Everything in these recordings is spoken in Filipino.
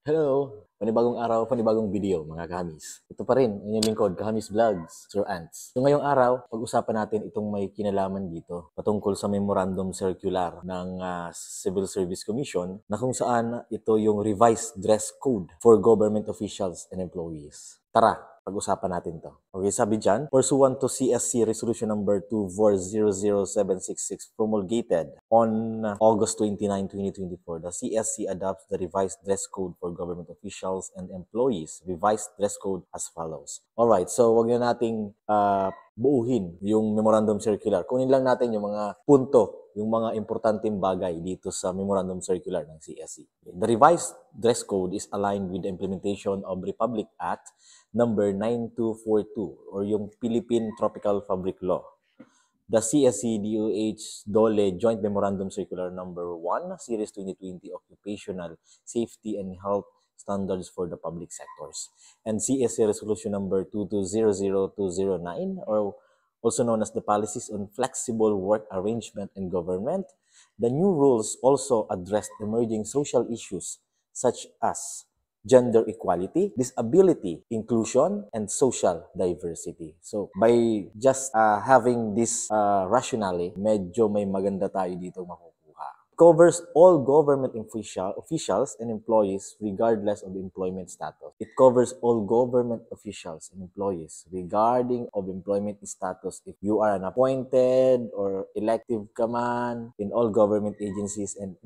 Hello! Panibagong araw, panibagong video mga kahamis. Ito pa rin, ang inyong lingkod, Kahamis Vlogs, Sir Ants. So ngayong araw, pag-usapan natin itong may kinalaman dito patungkol sa Memorandum Circular ng Civil Service Commission na kung saan ito yung revised dress code for government officials and employees. Tara, pag-usapan natin to. Okay, sabi dyan, pursuant to CSC Resolution number 2400766 promulgated on August 29, 2024, the CSC adopts the revised dress code for government officials and employees. Revised dress code as follows. Alright, so wag na nating buuhin yung memorandum circular. Kunin lang natin yung mga punto, yung mga importanteng bagay dito sa memorandum circular ng CSC. The revised dress code is aligned with the implementation of Republic Act number 9242 or yung Philippine Tropical Fabric Law. The CSC DOH DOLE Joint Memorandum Circular number 1 Series 2020 Occupational Safety and Health Standards for the Public Sectors, and CSC Resolution number 2200209, or also known as the Policies on Flexible Work Arrangement and Government. The new rules also addressed emerging social issues such as gender equality, disability, inclusion, and social diversity. So, by just having this rationale, medyo may maganda tayo dito makukuha. Covers all government officials and employees regardless of employment status. It covers all government officials and employees regarding of employment status. If you are an appointed or elective ka man in all government agencies and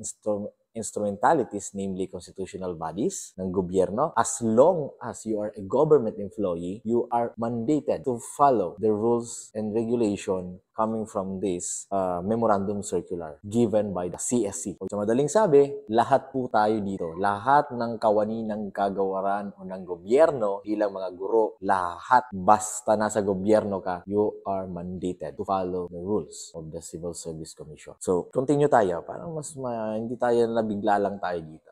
instrumentalities, namely constitutional bodies ng gobyerno, as long as you are a government employee, you are mandated to follow the rules and regulation coming from this memorandum circular given by the CSC. Sa madaling sabi, lahat po tayo dito, lahat ng kawani ng kagawaran o ng gobyerno bilang mga guro, lahat basta nasa gobyerno ka, you are mandated to follow the rules of the Civil Service Commission. So, continue tayo. Parang hindi tayo nabigla lang tayo dito.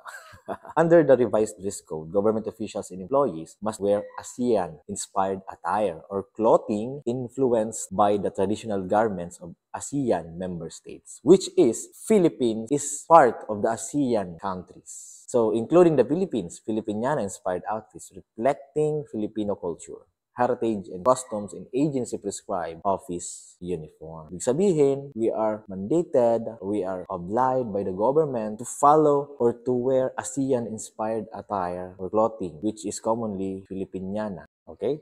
Under the revised dress code, government officials and employees must wear ASEAN-inspired attire or clothing influenced by the traditional garments of ASEAN member states, which is Philippines is part of the ASEAN countries. So, including the Philippines, Filipiniana-inspired outfits reflecting Filipino culture, heritage, and customs and agency-prescribed office uniform. Ibig sabihin, we are mandated, we are obliged by the government to follow or to wear ASEAN-inspired attire or clothing, which is commonly Filipiniana. Okay?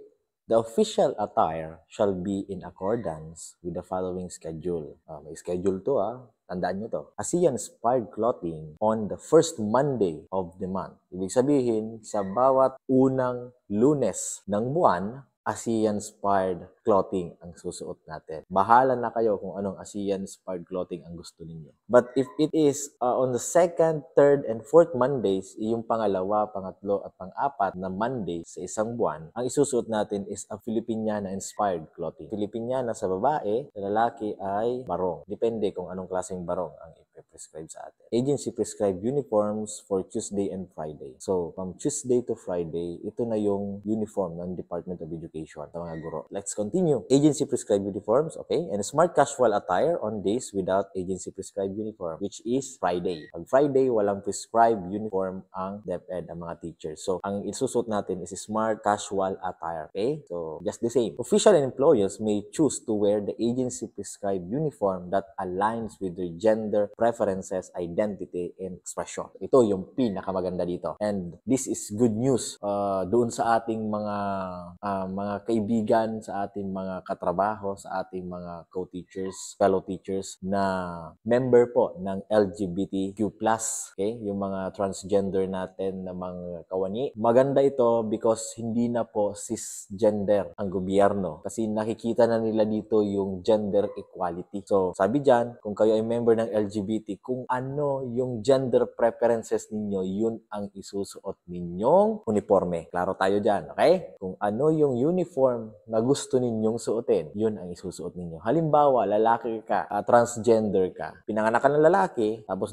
The official attire shall be in accordance with the following schedule. May schedule to Tandaan nyo to. ASEAN-inspired clothing on the first Monday of the month. Ibig sabihin, sa bawat unang Lunes ng buwan, ASEAN-inspired clothing ang susuot natin. Bahala na kayo kung anong ASEAN-inspired clothing ang gusto ninyo. But if it is on the second, third, and fourth Mondays, yung pangalawa, pangatlo, at pang-apat na Monday sa isang buwan, ang isusuot natin is a Filipiniana-inspired clothing. Filipiniana sa babae, sa lalaki ay barong. Depende kung anong klaseng barong ang ipe-prescribe sa atin. Agency prescribed uniforms for Tuesday and Friday. So, from Tuesday to Friday, ito na yung uniform ng Department of Education sa mga guro. Let's continue. Agency prescribed uniforms, okay? And smart casual attire on days without agency prescribed uniform, which is Friday. Pag Friday, walang prescribed uniform ang DepEd, ang mga teachers. So, ang isusuot natin is smart casual attire, okay? So, just the same. Official and employers may choose to wear the agency prescribed uniform that aligns with their gender preferences, identity, and expression. Ito yung pinakamaganda dito. And this is good news doon sa ating mga kaibigan, sa ating mga katrabaho, sa ating mga co-teachers, fellow teachers na member po ng LGBTQ+, okay? Yung mga transgender natin na mga kawani. Maganda ito because hindi na po cisgender ang gobyerno kasi nakikita na nila dito yung gender equality. So, sabi dyan, kung kayo ay member ng LGBT, kung ano yung gender preferences ninyo, yun ang isusuot ninyong uniforme. Klaro tayo dyan, okay? Kung ano yung uniform na gusto ninyong suotin, yun ang isusuot ninyo. Halimbawa, lalaki ka, transgender ka, pinanganak ka ng lalaki, tapos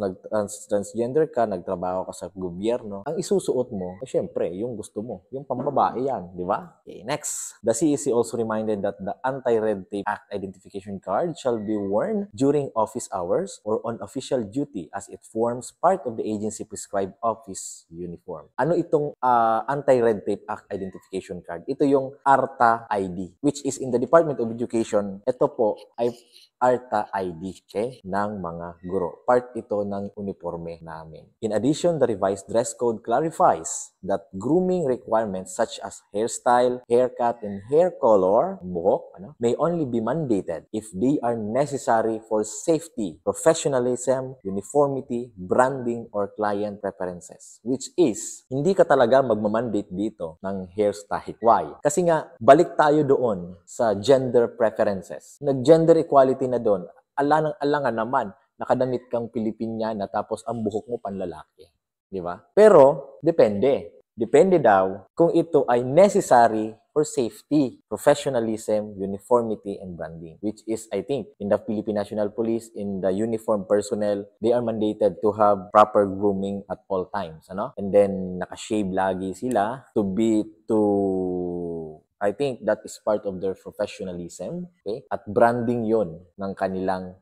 transgender ka, nagtrabaho ka sa gobyerno, ang isusuot mo, syempre, yung gusto mo, yung pambabae yan, di ba? Okay, next. The CEC also reminded that the Anti-Red Tape Act identification card shall be worn during office hours or on official duty as it forms part of the agency prescribed office uniform. Ano itong Anti-Red Tape Act Identification Card? Ito yung ARTA ID, which is in the Department of Education. Ito po ay ARTA ID ng mga guro. Part ito ng uniforme namin. In addition, the revised dress code clarifies that grooming requirements such as hairstyle, haircut, and hair color, buhok, may only be mandated if they are necessary for safety, professionalism, uniformity, branding, or client preferences. Which is, hindi ka talaga magmamandate dito ng hairstyle. Why? Kasi nga, balik tayo doon sa gender preferences. Nag-gender equality na doon, alangan naman, nakadamit kang Pilipiniana tapos ang buhok mo panlalaki. Di ba? Pero, depende. Depende daw kung ito ay necessary for safety, professionalism, uniformity, and branding. Which is, I think, in the Philippine National Police, in the uniformed personnel, they are mandated to have proper grooming at all times. And then, nakashave lagi sila I think that is part of their professionalism, okay? At branding yon ng kanilang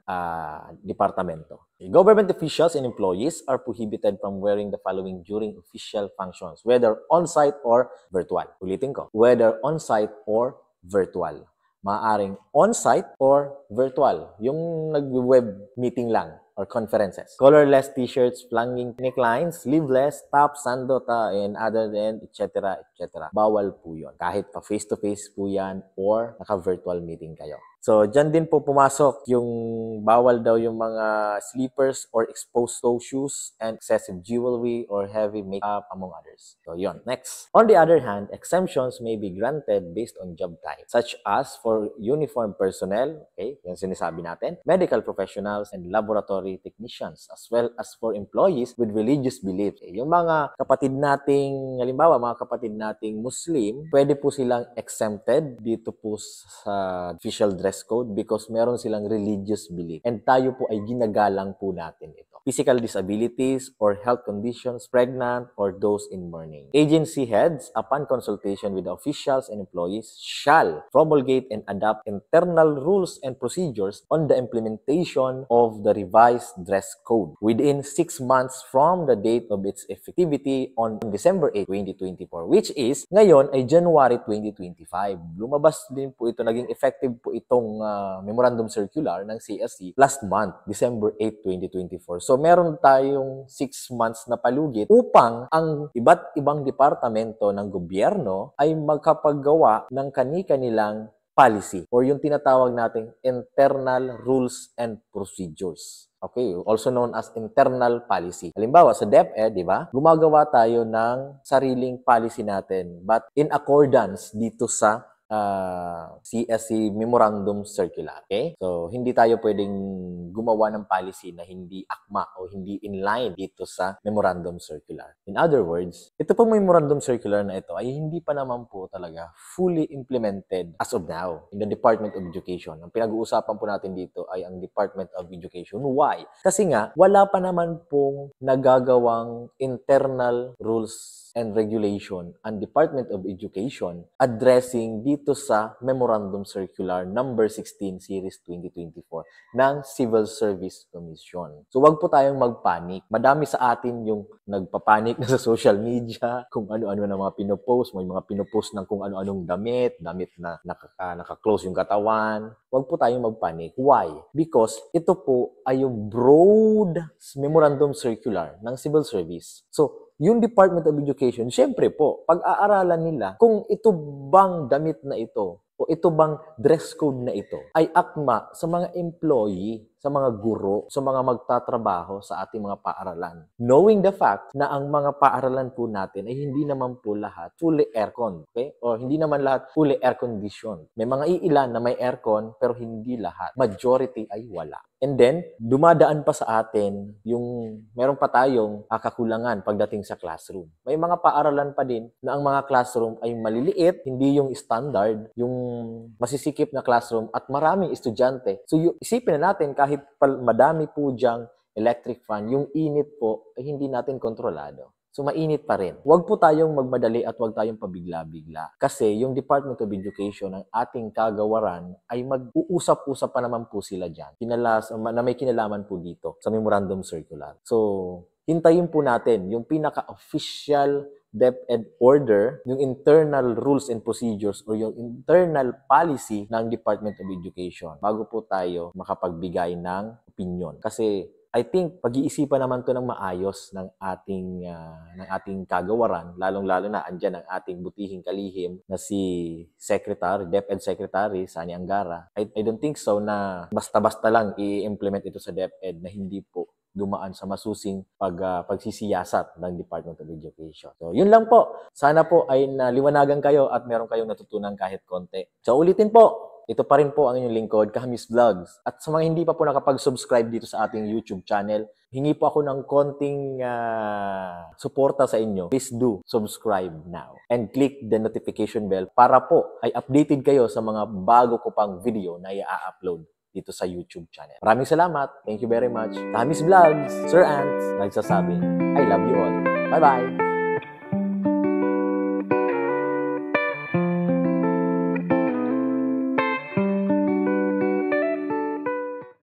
departamento. Okay. Government officials and employees are prohibited from wearing the following during official functions, whether on-site or virtual. Ulitin ko, whether on-site or virtual. Maaring on-site or virtual. Yung nag-web meeting lang or conferences. Colorless t-shirts, flagging necklines, sleeveless, top, sandota, and other than, etc., etc. Bawal po yun. Kahit pa face-to-face po yan or naka-virtual meeting kayo. So, dyan din po pumasok yung bawal daw yung mga sleepers or exposed toe shoes and excessive jewelry or heavy makeup, among others. So, yun. Next. On the other hand, exemptions may be granted based on job type, such as for uniformed personnel, okay, yung sinasabi natin, medical professionals, and laboratory technicians, as well as for employees with religious beliefs. Yung mga kapatid nating, halimbawa, mga kapatid nating Muslim, pwede po silang exempted dito po sa official dress code because meron silang religious belief. And tayo po ay ginagalang po natin ito. Physical disabilities or health conditions, pregnant, or those in mourning. Agency heads, upon consultation with the officials and employees, shall promulgate and adopt internal rules and procedures on the implementation of the revised dress code within 6 months from the date of its effectivity on December 8, 2024, which is ngayon ay January 2025. Lumabas din po ito, naging effective po itong memorandum circular ng CSC last month, December 8, 2024. So meron tayong 6 months na palugit upang ang iba't ibang departamento ng gobyerno ay magkapaggawa ng kani-kanilang policy or yung tinatawag nating internal rules and procedures. Okay, also known as internal policy. Halimbawa, sa DepEd, di ba? Gumagawa tayo ng sariling policy natin but in accordance dito sa CSC Memorandum Circular. Okay? So, hindi tayo pwedeng gumawa ng policy na hindi akma o hindi in line dito sa Memorandum Circular. In other words, ito po Memorandum Circular na ito ay hindi pa naman po talaga fully implemented as of now in the Department of Education. Ang pinag-uusapan po natin dito ay ang Department of Education. Why? Kasi nga, wala pa naman pong nagagawang internal rules and regulation ang Department of Education addressing dito sa Memorandum Circular number 16 Series 2024 ng Civil Service Commission. So wag po tayong magpanik. Madami sa atin yung nagpapanik na sa social media, kung ano-ano na mga pinopost, may mga pinopost ng kung ano-anong damit na naka-close yung katawan. Wag po tayong magpanik. Why? Because ito po ay yung broad Memorandum Circular ng Civil Service. So, yung Department of Education, syempre po, pag-aaralan nila kung ito bang damit na ito o ito bang dress code na ito ay akma sa mga employee, sa mga guro, sa mga magtatrabaho sa ating mga paaralan. Knowing the fact na ang mga paaralan po natin ay hindi naman po lahat fully aircon, okay? O hindi naman lahat fully air-conditioned. May mga iilan na may aircon pero hindi lahat. Majority ay wala. And then, dumadaan pa sa atin yung meron pa tayong kakulangan pagdating sa classroom. May mga paaralan pa din na ang mga classroom ay maliliit, hindi yung standard, yung masisikip na classroom at maraming estudyante. So, isipin na natin kahit madami po diyang electric fan, yung init po ay hindi natin kontrolado. So, mainit pa rin. Huwag po tayong magmadali at huwag tayong pabigla-bigla. Kasi yung Department of Education, ang ating kagawaran, ay mag-uusap-usap pa naman po sila dyan. Na may kinalaman po dito sa Memorandum Circular. So, hintayin po natin yung pinaka-official DepEd order, yung internal rules and procedures or yung internal policy ng Department of Education bago po tayo makapagbigay ng opinion. Kasi I think pag-iisipan naman 'to ng maayos ng ating kagawaran, lalong-lalo na andiyan ang ating butihing kalihim na si DepEd Secretary Sani Angara. I don't think so na basta-basta lang i-implement ito sa DepEd na hindi po dumaan sa masusing pagsisiyasat ng Department of Education. So, yun lang po. Sana po ay naliwanagan kayo at meron kayong natutunan kahit konti. So, ulitin po. Ito pa rin po ang inyong lingkod, Kahamis Vlogs. At sa mga hindi pa po nakapag-subscribe dito sa ating YouTube channel, hingi po ako ng konting suporta sa inyo. Please do subscribe now and click the notification bell para po ay updated kayo sa mga bago ko pang video na i-upload dito sa YouTube channel. Maraming salamat. Thank you very much. Kahamis Vlogs, Sir Ants, nagsasabi, I love you all. Bye-bye!